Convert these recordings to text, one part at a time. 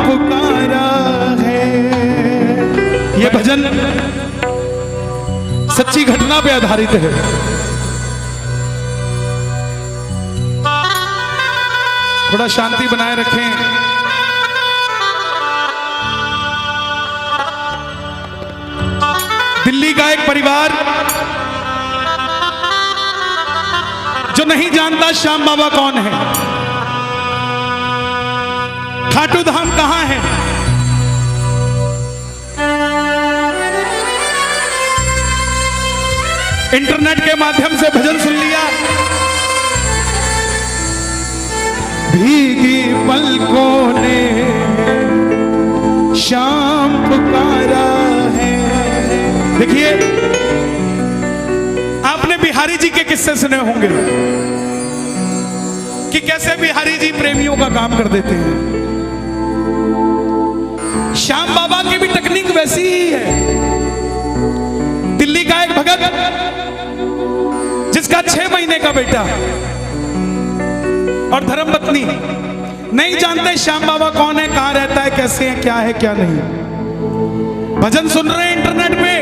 पुकारा है। ये भजन सच्ची घटना पे आधारित है। थोड़ा शांति बनाए रखें। दिल्ली का एक परिवार जो नहीं जानता श्याम बाबा कौन है, खाटू धाम कहां है, इंटरनेट के माध्यम से भजन सुन लिया। भीगी पलकों ने श्याम पुकारा है। देखिए, आपने बिहारी जी के किस्से सुने होंगे कि कैसे बिहारी जी प्रेमियों का काम कर देते हैं। श्याम बाबा की भी टेक्निक वैसी ही है। दिल्ली का एक भगत जिसका 6 महीने का बेटा और धर्मपत्नी, नहीं जानते श्याम बाबा कौन है, कहां रहता है, कैसे है, क्या नहीं। भजन सुन रहे हैं इंटरनेट पे,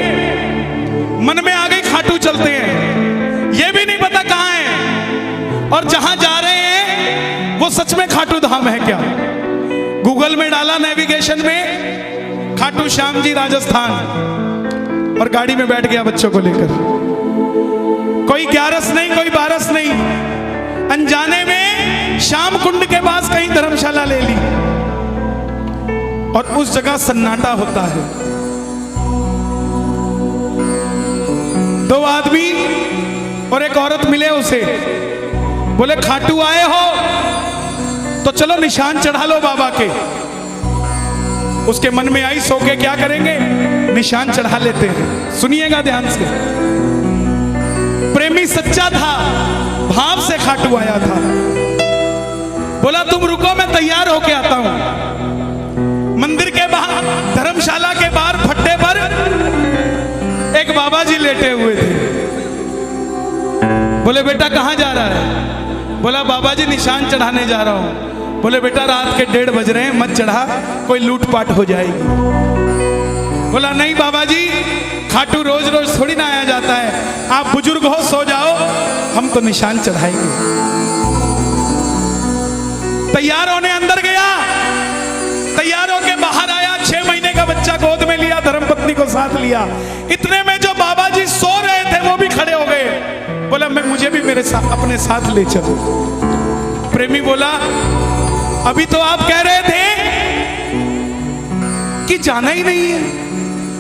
मन में आ गई खाटू चलते हैं, ये भी नहीं पता कहां है और जहां जा रहे हैं वो सच में खाटू धाम है क्या। गूगल में डाला नेविगेशन में खाटू श्याम जी राजस्थान, और गाड़ी में बैठ गया बच्चों को लेकर। कोई 11 नहीं, कोई 12 नहीं, अनजाने में श्याम कुंड के पास कहीं धर्मशाला ले ली और उस जगह सन्नाटा होता है। 2 आदमी और एक औरत मिले उसे, बोले खाटू आए हो तो चलो निशान चढ़ा लो बाबा के। उसके मन में आई, सो के क्या करेंगे, निशान चढ़ा लेते हैं। सुनिएगा ध्यान से, प्रेमी सच्चा था, भाव से खाटू आया था। बोला तुम रुको, मैं तैयार होके आता हूं। मंदिर के बाहर, धर्मशाला के बाहर फट्टे पर एक बाबा जी लेटे हुए थे। बोले बेटा कहां जा रहा है? बोला बाबा जी निशान चढ़ाने जा रहा हूं। बोले बेटा रात के 1:30 बज रहे हैं, मत चढ़ा, कोई लूटपाट हो जाएगी। बोला नहीं बाबा जी, खाटू रोज रोज थोड़ी ना आया जाता है, आप बुजुर्ग हो, सो जाओ, हम तो निशान चढ़ाएंगे। तैयार होने अंदर गया, तैयार होके बाहर आया, 6 महीने का बच्चा गोद में लिया, धर्मपत्नी को साथ लिया। इतने में जो बाबा जी सो रहे थे वो भी खड़े हो गए। बोला मुझे भी मेरे साथ, अपने साथ ले चलो। प्रेमी बोला अभी तो आप कह रहे थे कि जाना ही नहीं है,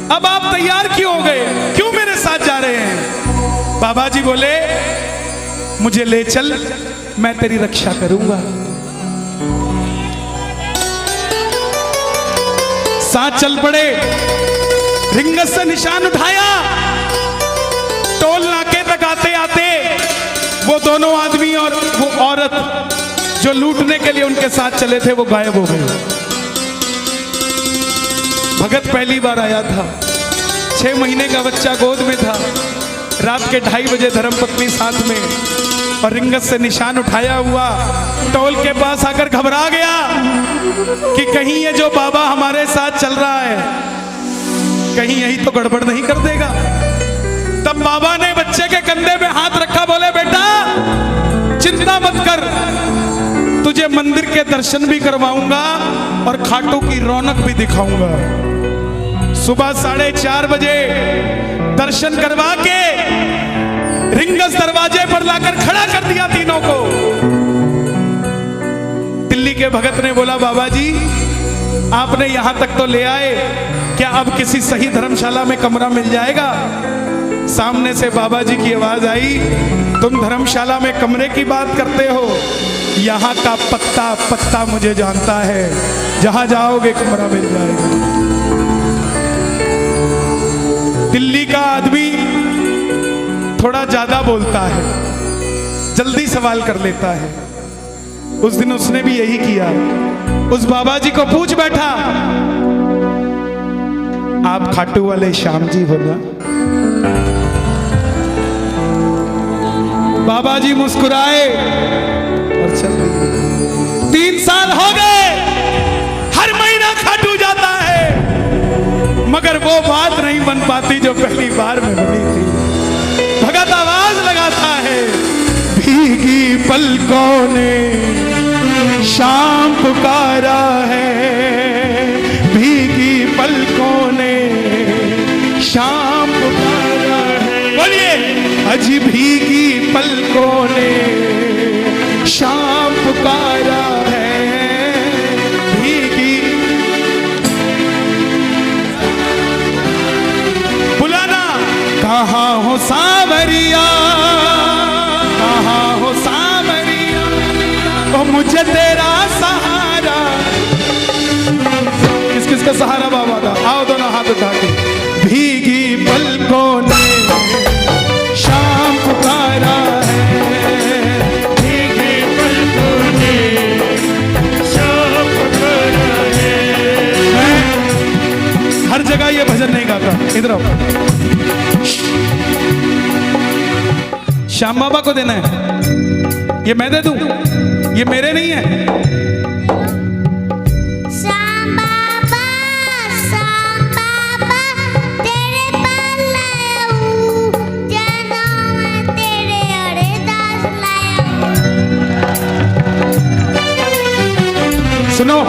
अब आप तैयार क्यों हो गए, क्यों मेरे साथ जा रहे हैं? बाबा जी बोले मुझे ले चल, मैं तेरी रक्षा करूंगा। साथ चल पड़े, रिंगस से निशान उठाया। टोल नाके तक आते आते वो दोनों आदमी और वो औरत जो लूटने के लिए उनके साथ चले थे वो गायब हो गए। भगत पहली बार आया था, 6 महीने का बच्चा गोद में था, रात के 2:30 बजे धर्मपत्नी साथ में, और रिंगत से निशान उठाया हुआ टोल के पास आकर घबरा गया कि कहीं ये जो बाबा हमारे साथ चल रहा है कहीं यही तो गड़बड़ नहीं कर देगा। तब बाबा ने बच्चे के कंधे पे हाथ रखा, बोले बेटा चिंता मत कर, तुझे मंदिर के दर्शन भी करवाऊंगा और खाटू की रौनक भी दिखाऊंगा। सुबह 4:30 बजे दर्शन करवा के रिंगस दरवाजे पर लाकर खड़ा कर दिया तीनों को। दिल्ली के भगत ने बोला बाबा जी आपने यहां तक तो ले आए, क्या अब किसी सही धर्मशाला में कमरा मिल जाएगा? सामने से बाबा जी की आवाज आई, तुम धर्मशाला में कमरे की बात करते हो, यहाँ का पत्ता पत्ता मुझे जानता है, जहां जाओगे कमरा मिल जाएगा। दिल्ली का आदमी थोड़ा ज्यादा बोलता है, जल्दी सवाल कर लेता है। उस दिन उसने भी यही किया, उस बाबा जी को पूछ बैठा आप खाटू वाले श्याम जी हो ना? बाबा जी मुस्कुराए और चल दिए। 3 साल हो गए, हर महीना बाती जो पहली बार में बनी थी। भगत आवाज लगाता है, भीगी पलकों ने शाम पुकारा है, भीगी पलकों ने शाम पुकारा है। बोलिए, अजी भीगी पलकों ने शाम पुकारा है, भीगी। बुलाना, कहाँ हो सांवरिया, कहाँ हो सांवरिया, ओ मुझे तेरा सहारा। किस किस का सहारा बाबा का? आओ दोनों हाथ उठा के। भीगी पलकों ने शाम पुकारा है, भीगी पलकों ने शाम पुकारा है। मैं हर जगह ये भजन नहीं गाता, इधर आओ। श्याम बाबा को देना है, ये मैं दे दूं, ये मेरे नहीं है। श्याम बाबा तेरे पास लाया हूँ, जनों में तेरे अरदास लाया हूँ। सुनो,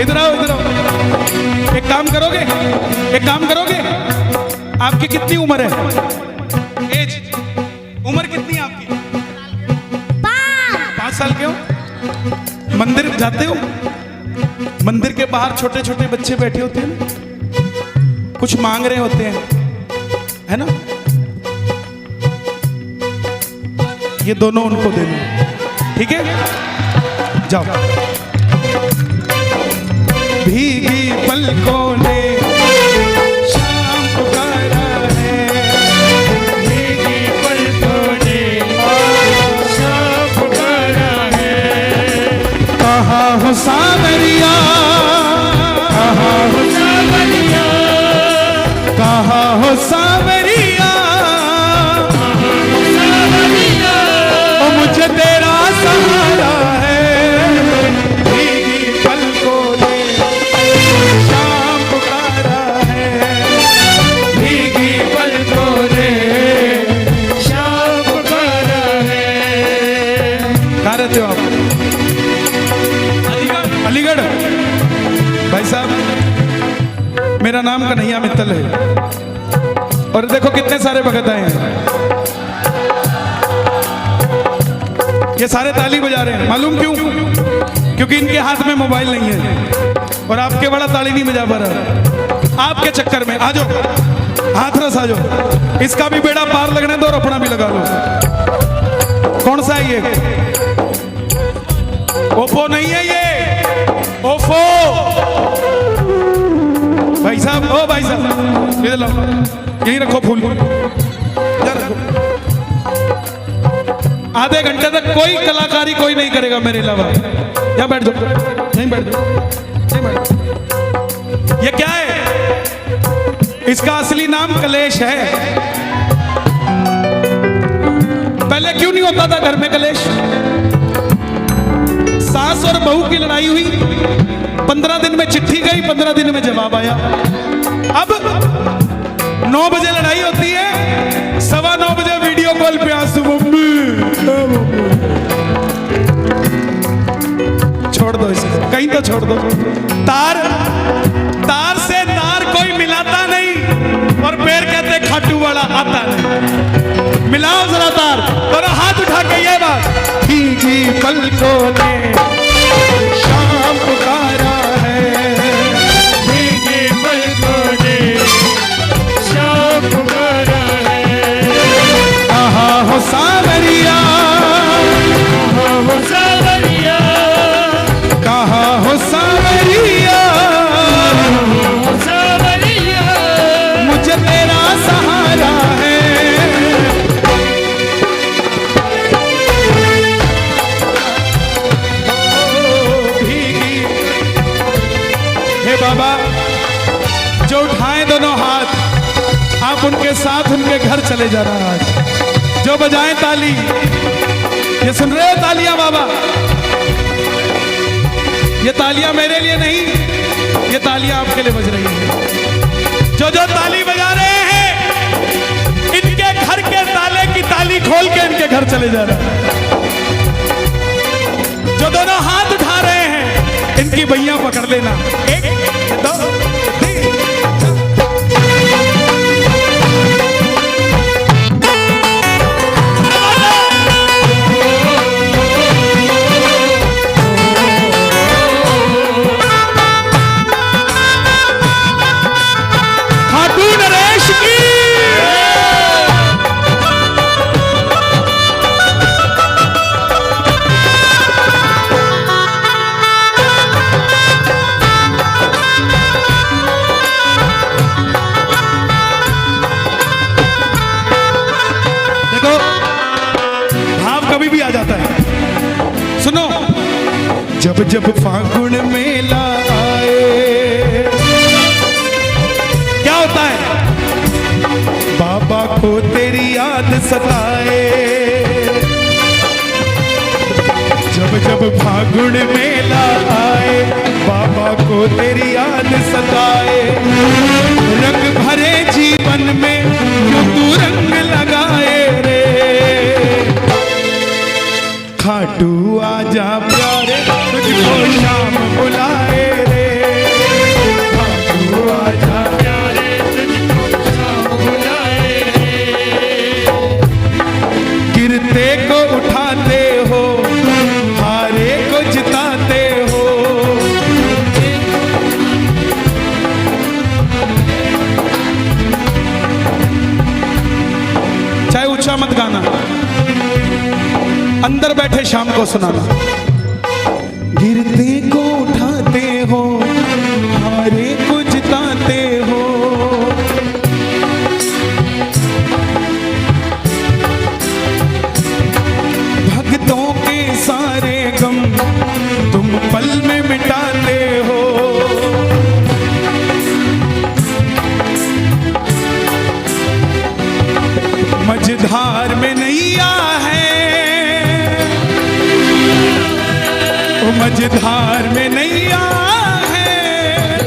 इधर आओ, इधर आओ। एक काम करोगे, एक काम करोगे। आपकी कितनी उम्र है? एज, उम्र कितनी है आपकी? 5 साल के हो? मंदिर जाते हो? मंदिर के बाहर छोटे छोटे बच्चे बैठे होते हैं, कुछ मांग रहे होते हैं, है ना? ये दोनों उनको देना, ठीक है? जाओ। भीगी पलकों ने शाम पुकारा है, भीगी पलकों ने शाम पुकारा है। कहाँ हो सांवरिया, कहाँ हो सांवरिया, कहाँ हो सांवरिया, ओ मुझे तेरा सहारा है, भीगी पलकों ने शाम पुकारा है, भीगी पलकों ने शाम पुकारा है। कहाँ रहते हो आप? अलीगढ़। भाई साहब, मेरा नाम कन्हैया मित्तल है, और देखो कितने सारे भगत आए हैं। ये सारे ताली बजा रहे हैं, मालूम क्यों? क्योंकि इनके हाथ में मोबाइल नहीं है, और आपके बड़ा ताली नहीं बजा पा रहा। आपके चक्कर में आ जाओ, हाथरस आ जाओ, इसका भी बेड़ा पार लगने दो और अपना भी लगा लो। कौन सा है ये? ओप्पो नहीं है ये, ओफो। भाई साहब, ओ भाई साहब, इधर लाओ, यहीं रखो फूल, इधर रखो। आधे घंटे तक कोई कलाकारी कोई नहीं करेगा मेरे अलावा। यहाँ बैठ जाओ, नहीं बैठ जाओ, नहीं बैठ जाओ। ये क्या है? इसका असली नाम कलेश है। पहले क्यों नहीं होता था घर में कलेश? सास और बहू की लड़ाई हुई, 15 दिन में चिट्ठी गई, 15 दिन में जवाब आया। अब 9 बजे लड़ाई होती है, 9:15 बजे वीडियो कॉल पे आंसू, मम्मी। छोड़ दो इसे, कहीं तो छोड़ दो। तार से तार कोई मिलाता नहीं, और पैर कहते खाटू वाला आता नहीं। मिलाओ जरा तार, और हाथ उठा के ये बात। भीगी पलकों ने शाम पुकारा है, भीगी पलकों ने शाम पुकारा है। कहाँ हो सांवरिया, कहाँ हो सांवरिया, कहाँ हो सांवरिया, मुझे तेरा सहारा है। बाबा, जो उठाए दोनों हाथ, आप उनके साथ उनके घर चले जाना। आज जो बजाएं ताली, ये सुन रहे हो तालियां बाबा? ये तालियां मेरे लिए नहीं, ये तालियां आपके लिए बज रही हैं। जो जो ताली बजा रहे हैं, खोल के इनके घर चले जा रहा है। जो दोनों हाथ उठा रहे हैं इनकी भैया पकड़ लेना। 1 2 3 खाटू नरेश की। देखो भाव कभी भी आ जाता है। सुनो, जब जब फागुन मेला आए क्या होता है? बाबा को तेरी याद सताए। जब जब फागुन मेला आए बाबा को तेरी याद सताए। रंग भरे जीवन में क्यों तू रंग लगाए रे। खाटू आजा प्यारे तुझको शाम बुलाए रे। खाटू आजा प्यारे तुझको शाम बुलाए रे। गिरते को उठाते हो, हारे को जिताते हो। चाहे ऊंचा मत गाना, अंदर बैठे शाम को सुनाना। गिरते को उठाते हो, हारे को जिताते हो। भक्तों के सारे गम तुम पल में मिटाते हो। मझधार में नैया है, ओ मझधार में नैया है।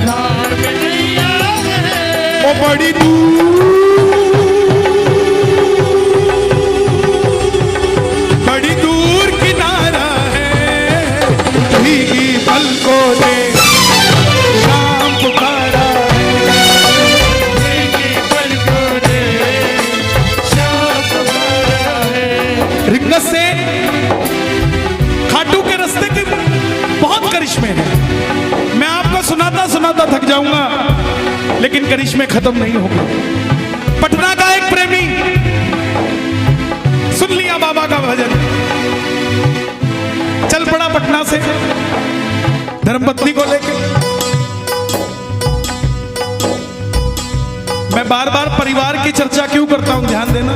धार में नैया है, ओ बड़ी दूर, बड़ी दूर किनारा है। भीगी पलकों ने शाम पुकारा है। भीगी पलकों ने शाम पुकारा है। रिंगस से खाटू के रास्ते के बहुत करिश्मे हैं। मैं आपको सुनाता सुनाता थक जाऊंगा, लेकिन करिश्मे खत्म नहीं होंगे। पटना का एक प्रेमी सुन लिया बाबा का भजन, चल पड़ा पटना से धर्मपत्नी को लेके। मैं बार बार परिवार की चर्चा क्यों करता हूं, ध्यान देना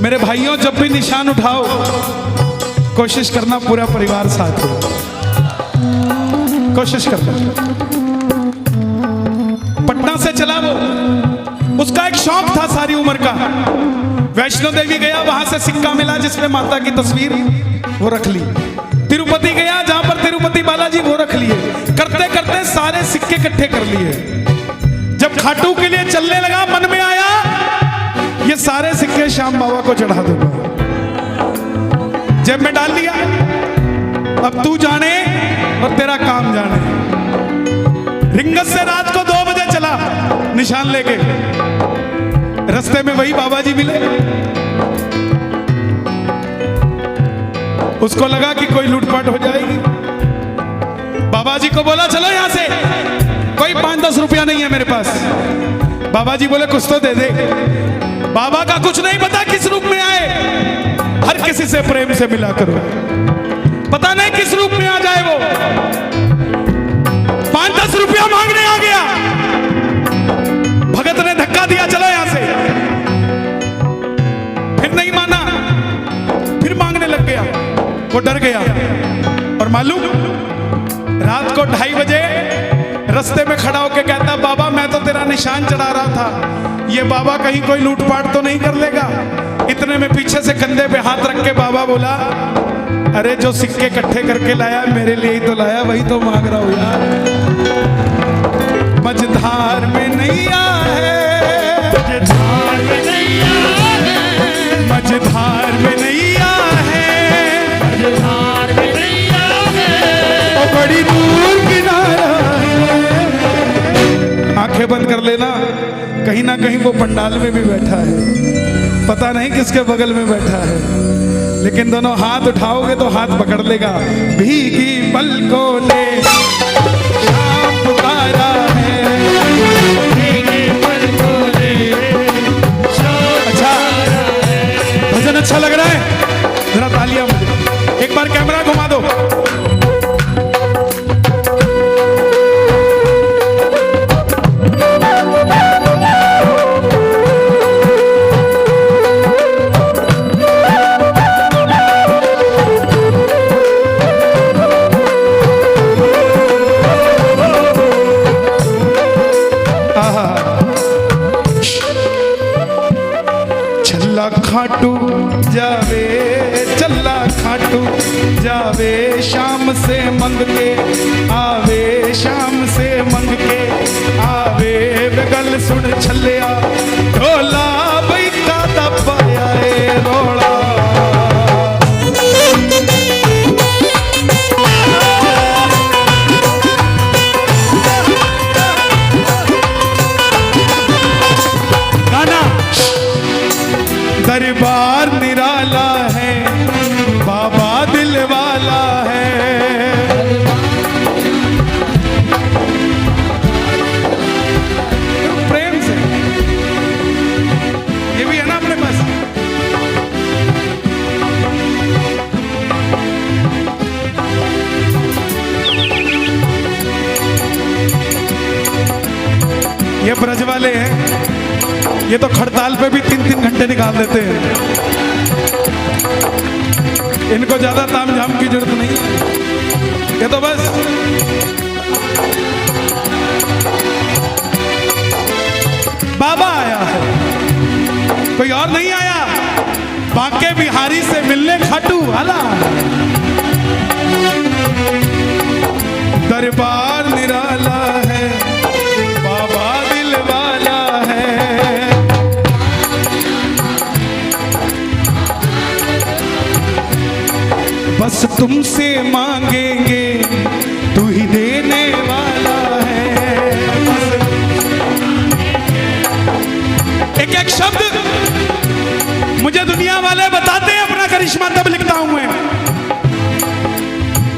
मेरे भाइयों। जब भी निशान उठाओ कोशिश करना पूरा परिवार साथ हो, कोशिश करना। पटना से चला वो, उसका एक शौक था सारी उम्र का। वैष्णो देवी गया, वहां से सिक्का मिला जिसमें माता की तस्वीर, वो रख ली। तिरुपति गया, जहां पर तिरुपति बालाजी, वो रख लिए। करते करते सारे सिक्के इकट्ठे कर लिए। जब खाटू के लिए चलने लगा, मन में आया ये सारे सिक्के श्याम बाबा को चढ़ा दूंगा। जेब में डाल लिया। अब तू जाने और तेरा काम जाने। रिंगस से रात को 2 बजे चला निशान लेके। रास्ते में वही बाबा जी मिले। उसको लगा कि कोई लूटपाट हो जाएगी। बाबा जी को बोला चलो यहां से, कोई 5-10 रुपया नहीं है मेरे पास। बाबा जी बोले कुछ तो दे दे। बाबा का कुछ नहीं पता किस रूप में आए। हर किसी से प्रेम से मिला करो, पता नहीं किस रूप में आ जाए वो। 5-10 रुपया मांगने आ गया। भगत ने धक्का दिया, चलो यहां से। फिर नहीं माना, फिर मांगने लग गया। वो डर गया। और मालूम, रात को 2:30 बजे रास्ते में खड़ा होकर कहता, बाबा मैं तो तेरा निशान चढ़ा रहा था, ये बाबा कहीं कोई लूटपाट तो नहीं कर लेगा। इतने में पीछे से कंधे पे हाथ रख के बाबा बोला, अरे जो सिक्के इकट्ठे करके लाया मेरे लिए ही तो लाया, वही तो मांग रहा हूं यार। मझधार में नैया है, मझधार में नैया है, मझधार आंखें बंद कर लेना, कहीं ना कहीं वो पंडाल में भी बैठा है, पता नहीं किसके बगल में बैठा है, लेकिन दोनों हाथ उठाओगे तो हाथ पकड़ लेगा। भीगी पलकों ने श्याम पुकारा है, भीगी पलकों ने श्याम पुकारा है। भजन अच्छा लग रहा है, जरा तालियां मुझे, एक बार कैमरा घुमा दो। खाटू जावे चल्ला खाटू जावे, शाम से मंग के आवे, शाम से मंग के आवे, बगल सुन छलिया ढोला बई का दबाया है रोड़ा। दरबार निराला है, बाबा दिल वाला है। प्रेम से ये भी है ना अपने पास। ये ब्रज वाले हैं, ये तो खड़ताल पे भी 3-3 घंटे निकाल देते हैं, इनको ज्यादा तामझाम की जरूरत नहीं, ये तो बस बाबा आया है, कोई और नहीं आया। बांके बिहारी से मिलने खाटू वाला, दरबार निराला है, बाबा दिल वाला है। बस तुमसे मांगेंगे, तू ही देने वाला है। एक एक शब्द मुझे दुनिया वाले बताते हैं, अपना करिश्मा तब लिखता हूं मैं।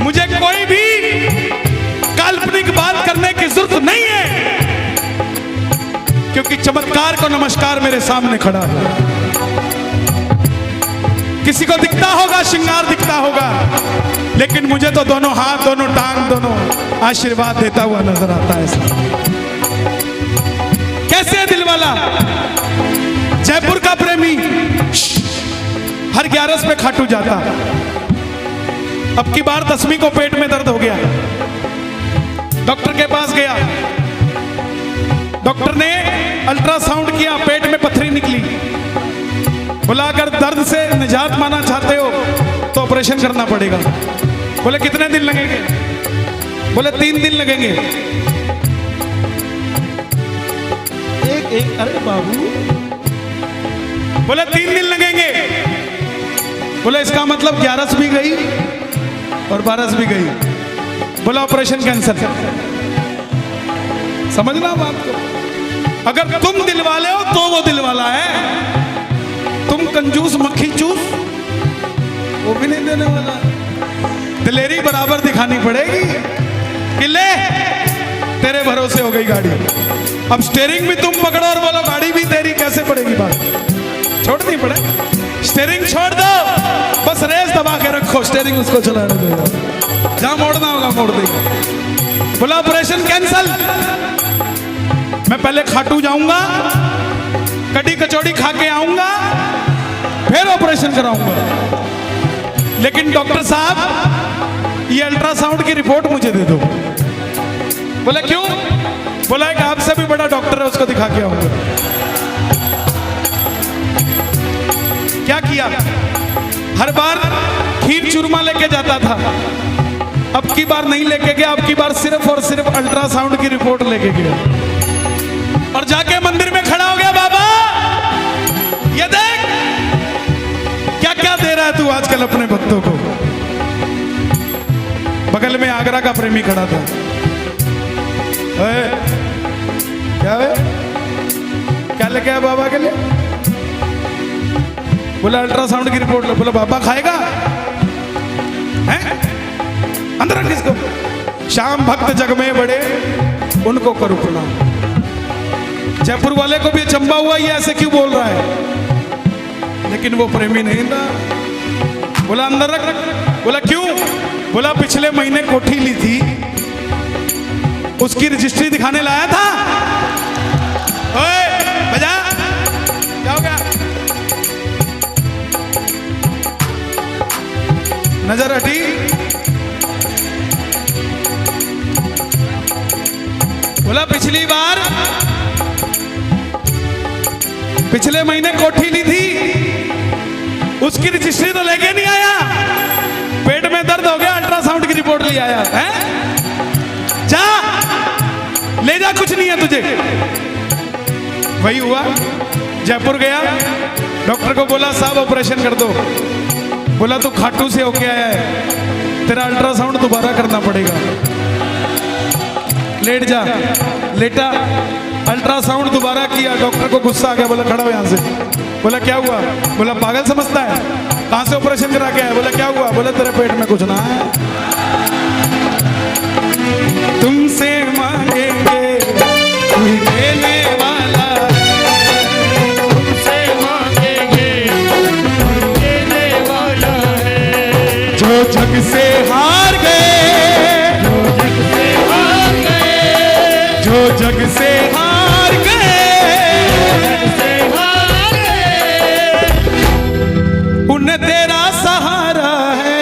मुझे कोई भी काल्पनिक बात करने की जरूरत नहीं है, क्योंकि चमत्कार को नमस्कार मेरे सामने खड़ा है। किसी को दिखता होगा, श्रृंगार दिखता होगा, लेकिन मुझे तो दोनों हाथ, दोनों टांग, दोनों आशीर्वाद देता हुआ नजर आता है। कैसे है दिल वाला? जयपुर का प्रेमी हर 11 पे खाटू जाता। अब की बार 10वीं को पेट में दर्द हो गया, डॉक्टर के पास गया, डॉक्टर ने अल्ट्रासाउंड किया, पेट में पथरी निकली। बोला अगर दर्द से निजात पाना चाहते हो तो ऑपरेशन करना पड़ेगा। बोले कितने दिन लगेंगे? बोले 3 दिन लगेंगे। एक अरे बाबू, बोले 3 दिन लगेंगे। बोले इसका मतलब 11 भी गई और 12 भी गई। बोला ऑपरेशन कैंसिल। समझना बात को, अगर तुम दिल वाले हो तो वो दिल वाला है, तुम कंजूस मक्खी चूस वो भी नहीं देने वाला। दिलेरी बराबर दिखानी पड़ेगी कि ले तेरे भरोसे हो गई गाड़ी। अब स्टीयरिंग भी तुम पकड़ो और बोलो गाड़ी भी तेरी, कैसे पड़ेगी बात? छोड़नी पड़े, स्टीयरिंग छोड़ दो, बस रेस दबा के रखो, स्टीयरिंग उसको चलाने दो, जहां मोड़ना होगा मोड़ देगी। बोला ऑपरेशन कैंसिल, मैं पहले खाटू जाऊंगा, कड़ी कचौड़ी खा के आऊंगा, फिर ऑपरेशन कराऊंगा। लेकिन डॉक्टर साहब ये अल्ट्रासाउंड की रिपोर्ट मुझे दे दो। बोला क्यों? बोला एक आपसे भी बड़ा डॉक्टर है, उसको दिखा के आऊंगा। क्या किया? हर बार खीर चूरमा लेके जाता था, अब की बार नहीं लेके गया, अब की बार सिर्फ और सिर्फ अल्ट्रासाउंड की रिपोर्ट लेके गया और जाके मंदिर में खड़ा हो गया। बाबा ये देख क्या क्या दे रहा है तू आजकल अपने भक्तों को। बगल में आगरा का प्रेमी खड़ा था। क्या है? क्या लेके आया बाबा के लिए? बोला अल्ट्रासाउंड की रिपोर्ट लो। बोला बाबा खाएगा? हैं? अंदर रख इसको। श्याम भक्त जग में बड़े, उनको करो प्रणाम। जयपुर वाले को भी अचंबा हुआ, ये ऐसे क्यों बोल रहा है, लेकिन वो प्रेमी नहीं था। बोला अंदर रख। बोला क्यों? बोला पिछले महीने कोठी ली थी, उसकी रजिस्ट्री दिखाने लाया था। ओए बजा, क्या हो गया? नजर हटी। बोला पिछले महीने कोठी ली थी, उसकी रजिस्ट्री तो लेके नहीं आया। पेट में दर्द हो गया, अल्ट्रासाउंड की रिपोर्ट ले आया है। जा ले जा, कुछ नहीं है तुझे। वही हुआ, जयपुर गया, डॉक्टर को बोला साहब ऑपरेशन कर दो। बोला तू खाटू से होके आया है, तेरा अल्ट्रासाउंड दोबारा करना पड़ेगा। लेट जा। लेटा, अल्ट्रासाउंड दोबारा किया, डॉक्टर को गुस्सा आ गया। बोला खड़ा हो यहां से। बोला क्या हुआ? बोला पागल समझता है, कहां से ऑपरेशन करा के आया? बोला क्या हुआ? बोला तेरे पेट में कुछ ना है, तुमसे मांगेंगे कोई देने वाला, तुमसे मांगेंगे कोई देने वाला है। जो जग से हार गए, जो जग से हार गए, उन्हें तेरा सहारा है।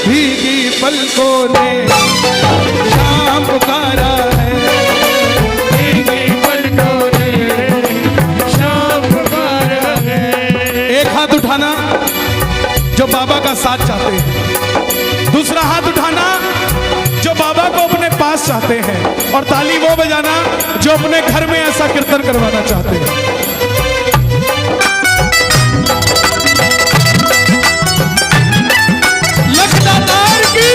भीगी पलकों ने शाम पुकारा है, भीगी पलकों ने शाम पुकारा है। एक हाथ उठाना जो बाबा का साथ चाहते हैं, दूसरा हाथ उठाना जो बाबा को अपने पास चाहते हैं, और ताली वो बजाना जो अपने घर में ऐसा कीर्तन करवाना चाहते हैं। लखदातार की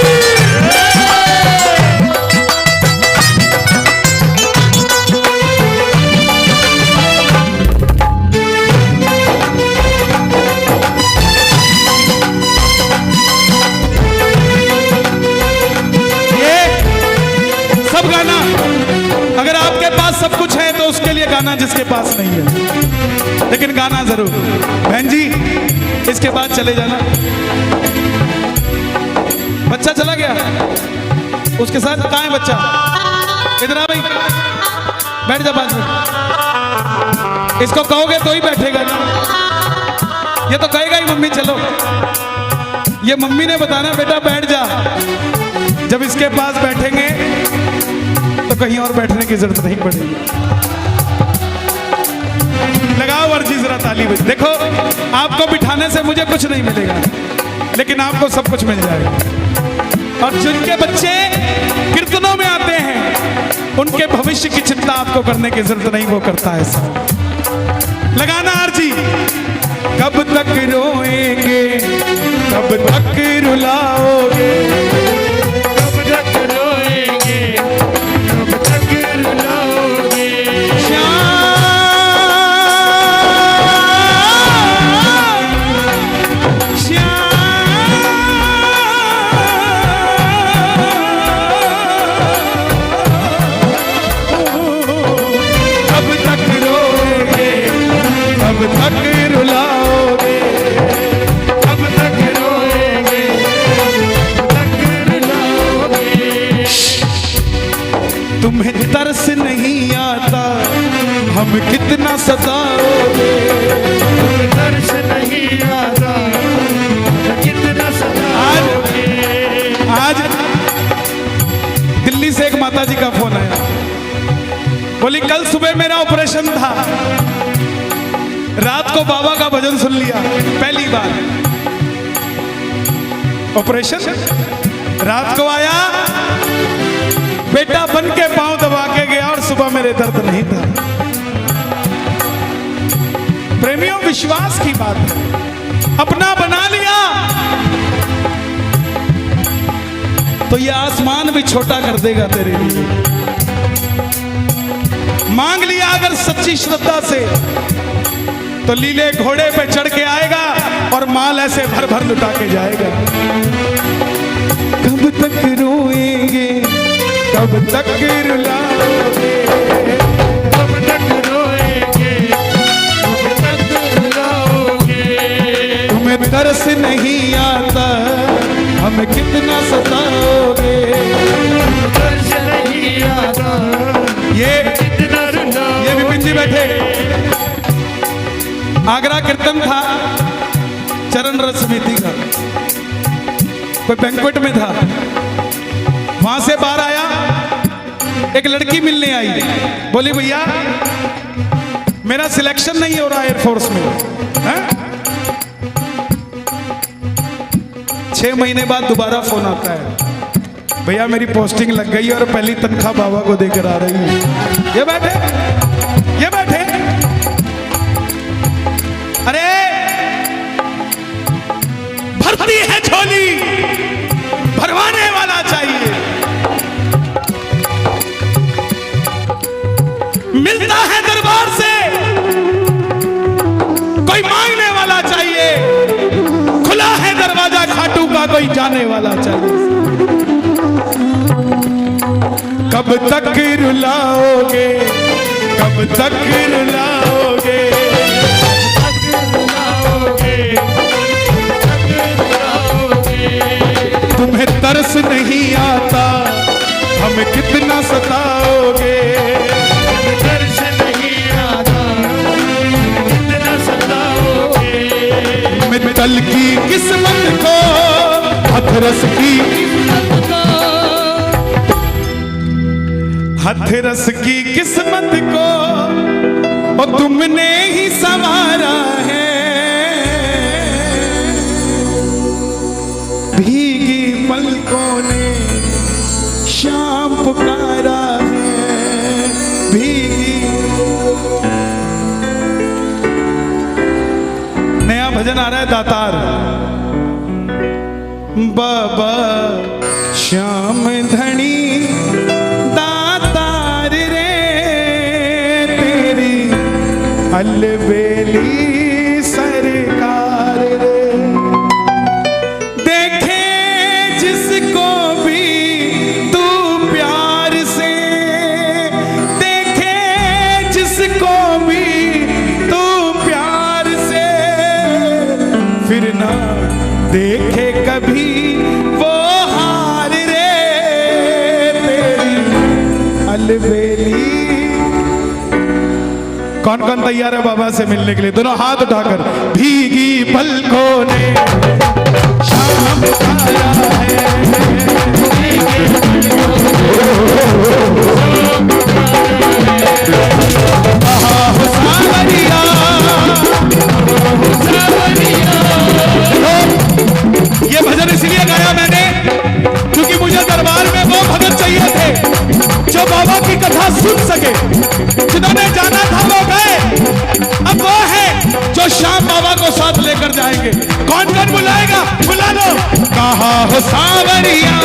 सब गाना, अगर आपके पास सब कुछ है तो उसके लिए गाना जिसके पास नहीं है, लेकिन गाना जरूर। बहन जी इसके बाद चले जाना। बच्चा चला गया, उसके साथ कहाँ है बच्चा? इधर आ भाई, बैठ जा 5 मिनट। इसको कहोगे तो ही बैठेगा ना, ये तो कहेगा ही मम्मी चलो। ये मम्मी ने बताना बेटा बैठ जा। जब इसके पास बैठेंगे तो कहीं और बैठने की जरूरत नहीं पड़ेगी। लगाओ वर्जी जरा ताली बज। देखो आपको बिठाने से मुझे कुछ नहीं मिलेगा, लेकिन आपको सब कुछ मिल जाएगा। और जिनके बच्चे कीर्तनों में आते हैं, उनके भविष्य की चिंता आपको करने की जरूरत नहीं, वो करता है सब। लगाना आरजी। कब तक रोएंगे, कब तक रुलाओगे, कब तक रोएंगे, कब तक रुलाओगे। तुम्हें तरस नहीं आता, हम कितना सताओगे। तरस नहीं आता, कितना सताओगे। आज दिल्ली से एक माता जी का फोन आया, बोली कल सुबह मेरा ऑपरेशन था, रात को बाबा का भजन सुन लिया, पहली बार ऑपरेशन। रात को आया, बेटा बन के पांव दबा के गया और सुबह मेरे दर्द नहीं था। प्रेमियों विश्वास की बात है, अपना बना लिया तो ये आसमान भी छोटा कर देगा तेरे लिए। अगर सच्ची श्रद्धा से तो लीले घोड़े पे चढ़ के आएगा और माल ऐसे भर भर लुटा के जाएगा। कब तक रोएंगे, कब तक रुलाओगे, कब तक रोएंगे, कब तक रुलाओगे। तुम्हें तरस नहीं आता, हमें कितना सताओगे। तरस नहीं आता, ये कितना रुलाओगे। ये विपिन जी बैठे, आगरा कीर्तन था चरण रस समिति का, कोई बैंक्वेट में था, वहां से बाहर आया, एक लड़की मिलने आई, बोली भैया मेरा सिलेक्शन नहीं हो रहा एयरफोर्स में है? 6 महीने बाद दोबारा फोन आता है, भैया मेरी पोस्टिंग लग गई और पहली तनख्वाह बाबा को देकर आ रही है। ये बैठे, ये बैठे, अरे भरती है झोली, भरवाने वाला चाहिए, मिलता है दरबार से कोई मांगने वाला चाहिए, खुला है दरवाजा खाटू का कोई जाने वाला चाहिए। कब तक रुलाओगे, कब तक रुलाओगे, तुम्हें तरस नहीं आता, हमें कितना सताओगे। तरस नहीं आता, कितना सताओगे। मित्तल की किस्मत को, हथरस की, हथरस की किस्मत को और तुमने ही संवारा है। भीगी पलकों ने शाम पुकारा है, भीगी। नया भजन आ रहा है दातार, बाबा श्याम धनी दातार रे तेरी अलबेली सरकार रे। देखे जिसको भी तू प्यार से, देखे जिसको भी तू प्यार से, फिर ना देखे कभी वो हार रे तेरी अलबेली। कौन कौन तैयार है बाबा से मिलने के लिए? दोनों हाथ उठाकर। भीगी पलकों ने शाम आया है, सावरिया, ये भजन इसलिए गाया मैंने क्योंकि मुझे दरबार में वो भगत चाहिए थे जो बाबा की कथा सुन सके। जिन्होंने जाना था वो गए, अब वो है जो शाम बाबा को साथ लेकर जाएंगे। कौन कौन बुलाएगा? बुला लो। कहा हो सावरिया,